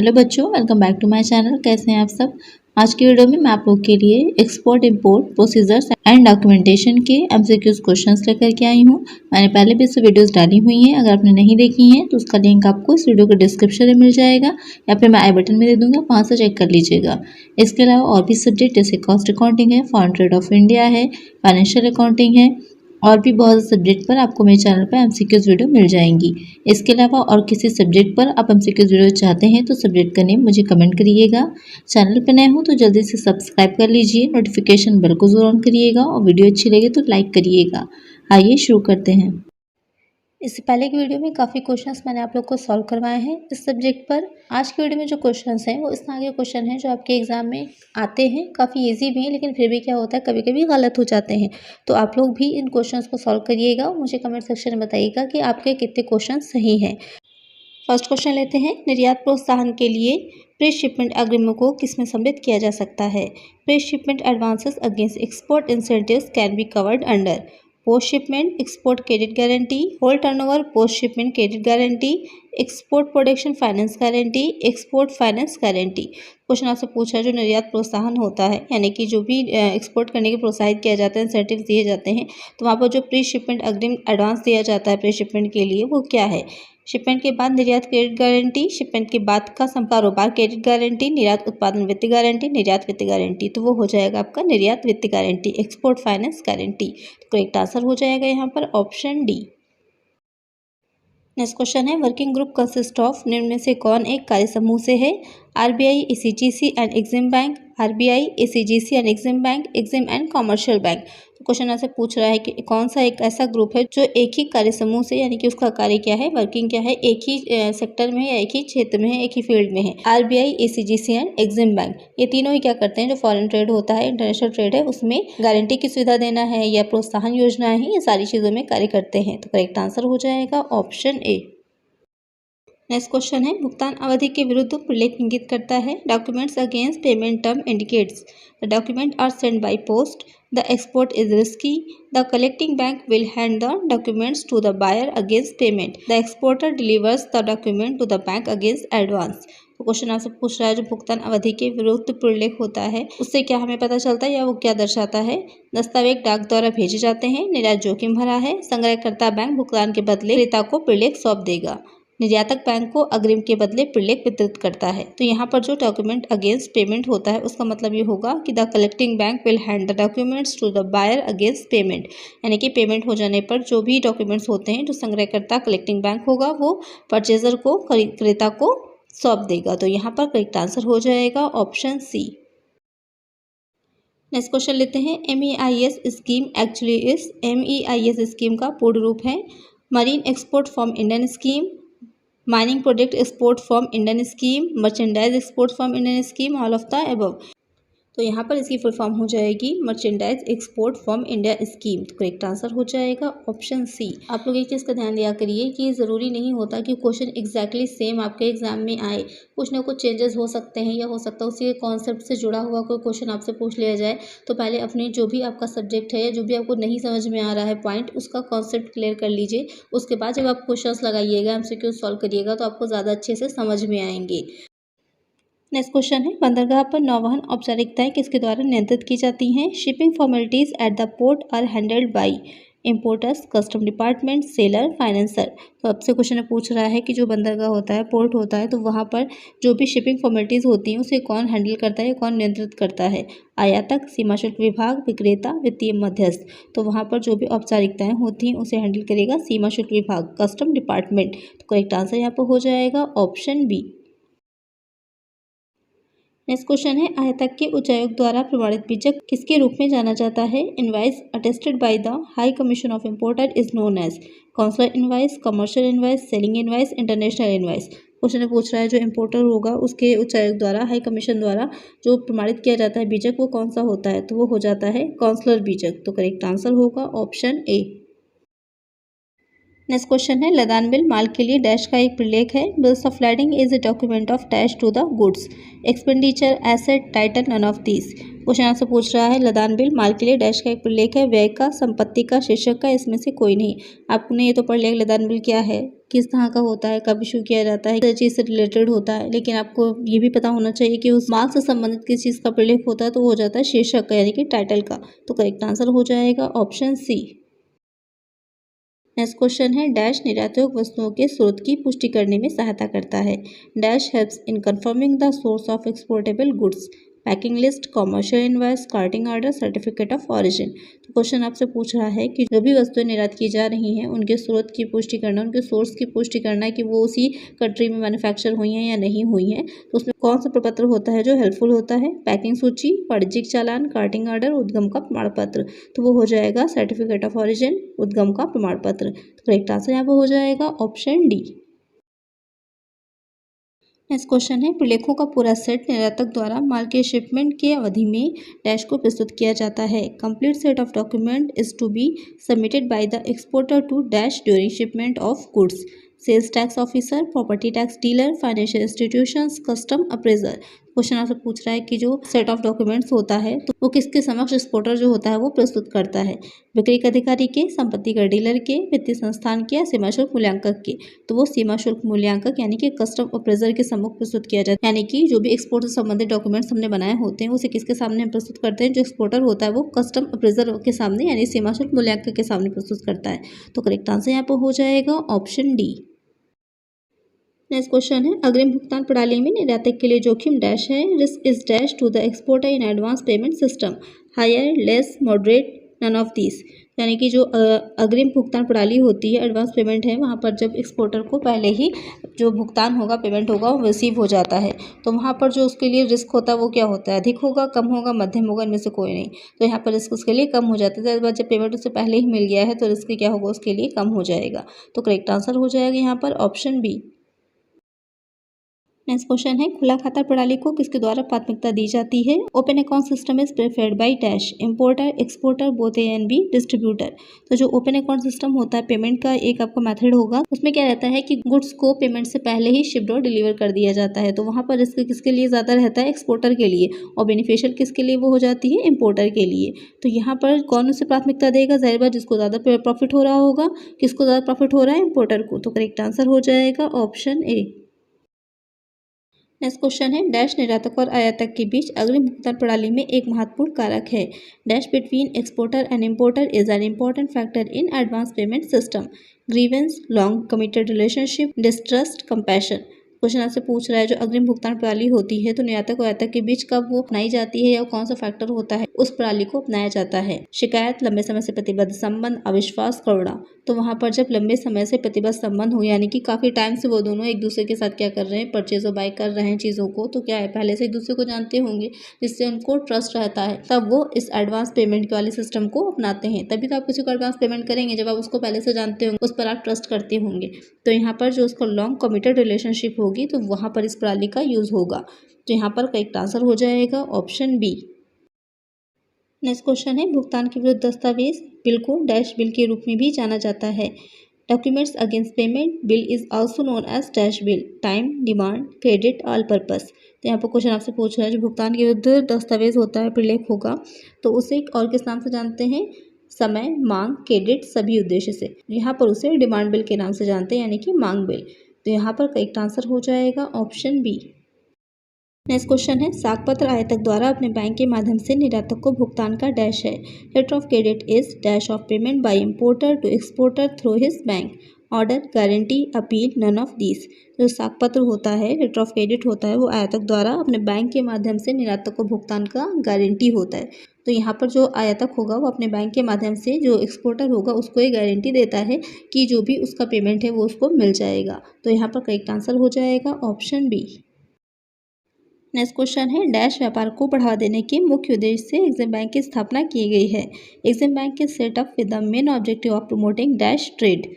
Hello बच्चों, welcome back to my channel. कैसे हैं आप सब। आज की वीडियो में मैं आप लोग के लिए export import procedures and documentation के एमसीक्यूज क्वेश्चंस लेकर के आई हूं। मैंने पहले भी इससे वीडियोस डाली हुई हैं, अगर आपने नहीं देखी हैं तो उसका लिंक आपको इस वीडियो के डिस्क्रिप्शन में मिल जाएगा या फिर मैं आई बटन में दे दूंगा, वहाँ से चेक कर लीजिएगा। इसके अलावा और भी सब्जेक्ट जैसे कॉस्ट अकाउंटिंग है, फॉरेन ट्रेड ऑफ इंडिया है, फाइनेंशियल अकाउंटिंग है और भी बहुत से सब्जेक्ट पर आपको मेरे चैनल पर एमसीक्यूज वीडियो मिल जाएंगी। इसके अलावा और किसी सब्जेक्ट पर आप एमसीक्यूज वीडियो चाहते हैं तो सब्जेक्ट का नेम मुझे कमेंट करिएगा। चैनल पर नए हो तो जल्दी से सब्सक्राइब कर लीजिए, नोटिफिकेशन बेल को जरूर ऑन करिएगा और वीडियो अच्छी लगे तो लाइक करिएगा। आइए शुरू करते हैं। इससे पहले की वीडियो में काफ़ी क्वेश्चंस मैंने आप लोग को सॉल्व करवाए हैं इस सब्जेक्ट पर। आज की वीडियो में जो क्वेश्चंस हैं वो इस तरह के क्वेश्चन हैं जो आपके एग्जाम में आते हैं, काफ़ी इजी भी हैं, लेकिन फिर भी क्या होता है कभी कभी गलत हो जाते हैं। तो आप लोग भी इन क्वेश्चंस को सॉल्व करिएगा और मुझे कमेंट सेक्शन में बताइएगा कि आपके कितने क्वेश्चन सही हैं। फर्स्ट क्वेश्चन लेते हैं। निर्यात प्रोत्साहन के लिए प्री शिपमेंट अग्रिमों को किसमें सम्मिलित किया जा सकता है। Pre shipment advances against export incentives can be covered under post shipment export credit guarantee, whole turnover post shipment credit guarantee, export production finance guarantee, export finance guarantee. Question आपसे पूछा है जो निर्यात प्रोत्साहन होता है, यानी कि जो भी एक्सपोर्ट करने के प्रोत्साहित किया जाता है, इंसेंटिव दिए जाते हैं, तो वहाँ पर जो प्री शिपमेंट अग्रिम एडवांस दिया जाता है प्री शिपमेंट के लिए वो क्या है। शिपमेंट के बाद निर्यात क्रेडिट गारंटी, शिपमेंट के बाद का कारोबार क्रेडिट गारंटी, निर्यात उत्पादन वित्त गारंटी, निर्यात वित्त गारंटी। तो वो हो जाएगा आपका निर्यात वित्त गारंटी, एक्सपोर्ट फाइनेंस गारंटी। तो करेक्ट आंसर हो जाएगा यहाँ पर ऑप्शन डी। नेक्स्ट क्वेश्चन है। वर्किंग ग्रुप कंसिस्ट ऑफ निम्न में से कौन एक कार्य समूह से है। RBI, ECGC and EXIM bank, RBI, ECGC and EXIM bank, EXIM and commercial bank. तो क्वेश्चन आपसे पूछ रहा है कि कौन सा एक ऐसा ग्रुप है जो एक ही कार्य समूह से, यानी कि उसका कार्य क्या है, वर्किंग क्या है, एक ही सेक्टर में है या एक ही क्षेत्र में है, एक ही फील्ड में है। RBI, ECGC and EXIM bank ये तीनों ही क्या करते हैं, जो फॉरेन ट्रेड होता है, इंटरनेशनल ट्रेड है, उसमें गारंटी की सुविधा देना है या प्रोत्साहन योजना है, ये सारी चीजों में कार्य करते हैं। तो करेक्ट आंसर हो जाएगा ऑप्शन ए। नेक्स्ट क्वेश्चन है। भुगतान अवधि के विरुद्ध प्रलेख इंगित करता है। Documents against payment term indicates the document are sent by post, the export is risky, the collecting bank will hand the documents to the buyer against payment, the exporter delivers the document to the bank against advance. तो question आपसे पूछ रहा है जो भुगतान अवधि के विरुद्ध प्रलेख होता है उससे क्या हमें पता चलता है या वो क्या दर्शाता है। दस्तावेज डाक द्वारा भेजे जाते हैं, निर्यात जोखिम भरा है, संग्रहकर्ता बैंक भुगतान के बदले क्रेता को प्रलेख सौंप देगा, निर्यातक बैंक को अग्रिम के बदले प्रलेख वितरित करता है। तो यहाँ पर जो डॉक्यूमेंट अगेंस्ट पेमेंट होता है उसका मतलब ये होगा कि the collecting bank will hand the documents to the buyer against payment, यानी कि पेमेंट हो जाने पर जो भी डॉक्यूमेंट्स होते हैं जो संग्रहकर्ता कलेक्टिंग बैंक होगा वो परचेजर को, क्रेता को सौंप देगा। तो यहाँ पर करेक्ट आंसर हो जाएगा ऑप्शन सी। नेक्स्ट क्वेश्चन लेते हैं। MEIS स्कीम एक्चुअली इस MEIS स्कीम का पूर्ण रूप है marine export from Indian scheme, mining product export from Indian scheme, merchandise export from Indian scheme, all of the above. तो यहाँ पर इसकी फुल फॉर्म हो जाएगी merchandise export from India scheme. तो करेक्ट आंसर हो जाएगा ऑप्शन सी। आप लोग एक चीज़ का ध्यान दिया करिए कि ये ज़रूरी नहीं होता कि क्वेश्चन एग्जैक्टली सेम आपके एग्जाम में आए, कुछ ना कुछ चेंजेस हो सकते हैं या हो सकता है उसी के कॉन्सेप्ट से जुड़ा हुआ कोई क्वेश्चन आपसे पूछ लिया जाए। तो पहले अपने जो भी आपका सब्जेक्ट है या जो भी आपको नहीं समझ में आ रहा है पॉइंट, उसका कॉन्सेप्ट क्लियर कर लीजिए। उसके बाद जब आप क्वेश्चन लगाइएगा, MCQ सॉल्व करिएगा तो आपको ज़्यादा अच्छे से समझ में आएंगे। नेक्स्ट क्वेश्चन है। बंदरगाह पर नौवहन औपचारिकताएं किसके द्वारा नियंत्रित की जाती हैं। Shipping formalities at the port are handled by importers, custom department, seller, financer. तो आपसे क्वेश्चन में पूछ रहा है कि जो बंदरगाह होता है, पोर्ट होता है, तो वहाँ पर जो भी शिपिंग फॉर्मेलिटीज़ होती हैं उसे कौन हैंडल करता है, कौन नियंत्रित करता है। आयातक, सीमा शुल्क विभाग, विक्रेता, वित्तीय मध्यस्थ। तो वहाँ पर जो भी औपचारिकताएं होती हैं उसे हैंडल करेगा सीमा शुल्क विभाग, कस्टम डिपार्टमेंट। तो करेक्ट आंसर यहाँ पर हो जाएगा ऑप्शन बी। नेक्स्ट क्वेश्चन है। आयातक के उच्चायोग द्वारा प्रमाणित बीजक किसके रूप में जाना जाता है। Invoice attested by the high commission of importer is known as consular invoice, commercial invoice, selling invoice, international invoice. Question पूछ रहा है जो इम्पोर्टर होगा उसके उच्चायोग द्वारा, हाई कमीशन द्वारा जो प्रमाणित किया जाता है बीजक वो कौन सा होता है, तो वो हो जाता है कॉन्सुलर बीजक। तो करेक्ट आंसर होगा ऑप्शन ए। नेक्स्ट क्वेश्चन है लदान बिल माल के लिए डैश का एक प्रलेख है। Bills of lading is a document of dash to the goods expenditure asset title none of these. Question आपसे पूछ रहा है लदान बिल माल के लिए डैश का एक प्रलेख है, व्यय का, संपत्ति का, शीर्षक का, इसमें से कोई नहीं। आपने ये तो पढ़ लिया लदान बिल क्या है, किस तरह का होता है, कब इशू किया जाता है, किस चीज़ से रिलेटेड होता है, लेकिन आपको ये भी पता होना चाहिए कि उस माल से संबंधित किस चीज़ का प्रलेख होता है, तो वो हो जाता है शीर्षक का यानी कि टाइटल का। तो करेक्ट आंसर हो जाएगा ऑप्शन सी। नेक्स्ट क्वेश्चन है डैश निर्यातयोग्य वस्तुओं के स्रोत की पुष्टि करने में सहायता करता है। Dash helps in confirming the source of exportable goods, packing list, commercial invoice, carting order, certificate of origin. तो क्वेश्चन आपसे पूछ रहा है कि जो भी वस्तुएं निर्यात की जा रही हैं उनके स्रोत की पुष्टि करना, उनके सोर्स की पुष्टि करना है कि वो उसी कंट्री में मैन्युफैक्चर हुई हैं या नहीं हुई हैं। तो उसमें कौन सा प्रपत्र होता है जो हेल्पफुल होता है, पैकिंग सूची, वाणिज्यिक चालान, कार्टिंग ऑर्डर, उद्गम का प्रमाण पत्र। तो वो हो जाएगा सर्टिफिकेट ऑफ ऑरिजिन, उद्गम का प्रमाण पत्र। तो करेक्ट आंसर यहाँ पर हो जाएगा ऑप्शन डी। नेक्स्ट क्वेश्चन है प्रलेखों का पूरा सेट निर्यातक द्वारा माल के शिपमेंट के अवधि में डैश को प्रस्तुत किया जाता है। Complete set of document is to be submitted by the exporter to dash during shipment of goods, sales tax officer, property tax dealer, financial institutions, custom appraiser. Question आपसे पूछ रहा है कि जो सेट ऑफ डॉक्यूमेंट्स होता है तो वो किसके समक्ष एक्सपोर्टर जो होता है वो प्रस्तुत करता है, बिक्री के अधिकारी के, संपत्ति कर डीलर के, वित्तीय संस्थान के या सीमा शुल्क मूल्यांकक के। तो वो सीमा शुल्क मूल्यांकक यानी कि कस्टम अप्रेजर के सम्मुख प्रस्तुत किया जाता है। यानी कि जो भी एक्सपोर्ट से संबंधित डॉक्यूमेंट्स हमने बनाए होते हैं उसे किसके सामने हम प्रस्तुत करते हैं, जो एक्सपोर्टर होता है वो कस्टम अप्रेजर के सामने यानी सीमा शुल्क मूल्यांकक के सामने प्रस्तुत करता है। तो करेक्ट आंसर यहाँ पर हो जाएगा ऑप्शन डी। नेक्स्ट क्वेश्चन है अग्रिम भुगतान प्रणाली में निर्यातक के लिए जोखिम डैश है। Risk is dash to the exporter in advance payment system, higher, less, moderate, none of this. यानी कि जो अग्रिम भुगतान प्रणाली होती है, एडवांस पेमेंट है, वहाँ पर जब एक्सपोर्टर को पहले ही जो भुगतान होगा, पेमेंट होगा, वो रिसीव हो जाता है, तो वहाँ पर जो उसके लिए रिस्क होता है वो क्या होता है, अधिक होगा, कम होगा, मध्यम होगा, इनमें से कोई नहीं। तो यहाँ पर रिस्क उसके लिए कम हो जाता है। जब पेमेंट उससे पहले ही मिल गया है तो रिस्क क्या होगा, उसके लिए कम हो जाएगा। तो करेक्ट आंसर हो जाएगा यहाँ पर ऑप्शन बी। नेक्स्ट क्वेश्चन है खुला खाता प्रणाली को किसके द्वारा प्राथमिकता दी जाती है। Open account system is preferred by dash, importer, exporter, both a and b, distributor. तो जो ओपन अकाउंट सिस्टम होता है पेमेंट का एक आपका मेथड होगा, उसमें क्या रहता है कि गुड्स को पेमेंट से पहले ही शिप्ड और डिलीवर कर दिया जाता है। तो वहाँ पर रिस्क किसके लिए ज़्यादा रहता है, एक्सपोर्टर के लिए, और बेनिफिशियल किसके लिए वो हो जाती है, इंपोर्टर के लिए। तो यहाँ पर कौन उसे प्राथमिकता देगा, जाहिर बात जिसको ज़्यादा प्रॉफिट हो रहा होगा। किसको ज़्यादा प्रॉफिट हो रहा है, इंपोर्टर को। तो करेक्ट आंसर हो जाएगा ऑप्शन ए। नेक्स्ट क्वेश्चन है डैश निर्यातक और आयातक के बीच अग्रिम भुगतान प्रणाली में एक महत्वपूर्ण कारक है। Dash between exporter and importer is an important factor in advance payment system, grievance, long committed relationship, distrust, compassion. Question आपसे पूछ रहा है जो अग्रिम भुगतान प्रणाली होती है तो निर्यातक और आयातक के बीच कब वो अपनाई जाती है या कौन सा फैक्टर होता है उस प्रणाली को अपनाया जाता है। शिकायत, लंबे समय से प्रतिबद्ध संबंध, अविश्वास, करुणा। तो वहाँ पर जब लंबे समय से प्रतिबद्ध संबंध हो यानी कि काफ़ी टाइम से वो दोनों एक दूसरे के साथ क्या कर रहे हैं, परचेज और बाय कर रहे हैं चीज़ों को, तो क्या है पहले से एक दूसरे को जानते होंगे जिससे उनको ट्रस्ट रहता है, तब वो इस एडवांस पेमेंट वाले सिस्टम को अपनाते हैं। तभी तो आप किसी को एडवांस पेमेंट करेंगे जब आप उसको पहले से जानते होंगे, उस पर आप ट्रस्ट करते होंगे। तो यहाँ पर जो उसका लॉन्ग कमिटेड रिलेशनशिप होगी तो वहाँ पर इस प्रणाली का यूज़ होगा। तो यहाँ पर करेक्ट आंसर हो जाएगा ऑप्शन बी। नेक्स्ट क्वेश्चन है भुगतान के विरुद्ध दस्तावेज बिल को डैश बिल के रूप में भी जाना जाता है। Documents against payment bill is also known as dash bill, time, demand, credit, all purpose. तो यहाँ पर क्वेश्चन आपसे पूछ रहा है जो भुगतान के विरुद्ध दस्तावेज होता है, प्रलेख होगा, तो उसे और किस नाम से जानते हैं, समय, मांग, क्रेडिट, सभी उद्देश्य से। यहाँ पर उसे डिमांड बिल के नाम से जानते हैं यानी कि मांग बिल। तो यहाँ पर करेक्ट आंसर हो जाएगा ऑप्शन बी। नेक्स्ट क्वेश्चन है सागपत्र आयातक द्वारा अपने बैंक के माध्यम से निर्यातक को भुगतान का डैश है। Letter of credit is dash of payment by importer to exporter through his bank, order, guarantee, appeal, none of these. जो सागपत्र होता है, लेटर ऑफ क्रेडिट होता है, वो आयातक द्वारा अपने बैंक के माध्यम से निर्यातक को भुगतान का गारंटी होता है। तो यहाँ पर जो आयातक होगा वो अपने बैंक के माध्यम से जो एक्सपोर्टर होगा उसको ये गारंटी देता है कि जो भी उसका पेमेंट है वो उसको मिल जाएगा। तो यहाँ पर करेक्ट आंसर हो जाएगा ऑप्शन बी। नेक्स्ट क्वेश्चन है डैश व्यापार को बढ़ावा देने के मुख्य उद्देश्य से एग्जिम बैंक की स्थापना की गई है। एग्जिम बैंक के set up with the main objective of promoting dash trade,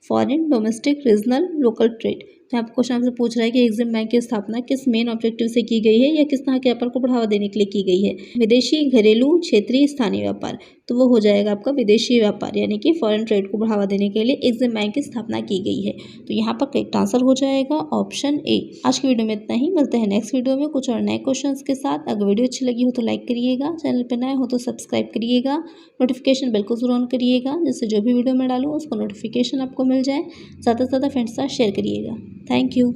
foreign, domestic, regional, local trade. तो आपको क्वेश्चन आपसे पूछ रहा है कि एग्जिम बैंक की स्थापना किस मेन ऑब्जेक्टिव से की गई है या किस तरह के व्यापार को बढ़ावा देने के लिए की गई है। विदेशी, घरेलू, क्षेत्रीय, स्थानीय व्यापार। तो वो हो जाएगा आपका विदेशी व्यापार, यानी कि फॉरेन ट्रेड को बढ़ावा देने के लिए एग्जिम बैंक की स्थापना की गई है। तो यहाँ पर करेक्ट आंसर हो जाएगा ऑप्शन ए। आज की वीडियो में इतना ही, मिलते हैं नेक्स्ट वीडियो में कुछ और नए क्वेश्चंस के साथ। अगर वीडियो अच्छी लगी हो तो लाइक करिएगा, चैनल पर नए हो तो सब्सक्राइब करिएगा, नोटिफिकेशन बेल को जरूर ऑन करिएगा, जिससे जो भी वीडियो मैं डालूँ उसको नोटिफिकेशन आपको मिल जाए। ज़्यादा से ज़्यादा फ्रेंड्स के साथ शेयर करिएगा। Thank you.